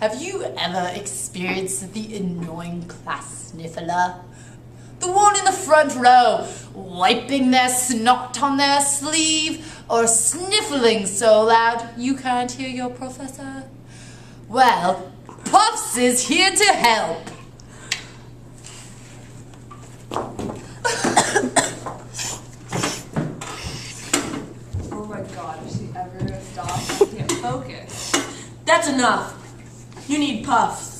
Have you ever experienced the annoying class sniffler? The one in the front row, wiping their snot on their sleeve or sniffling so loud you can't hear your professor? Well, Puffs is here to help. Oh my god, is she ever gonna stop? I can't focus. That's enough. You need Puffs.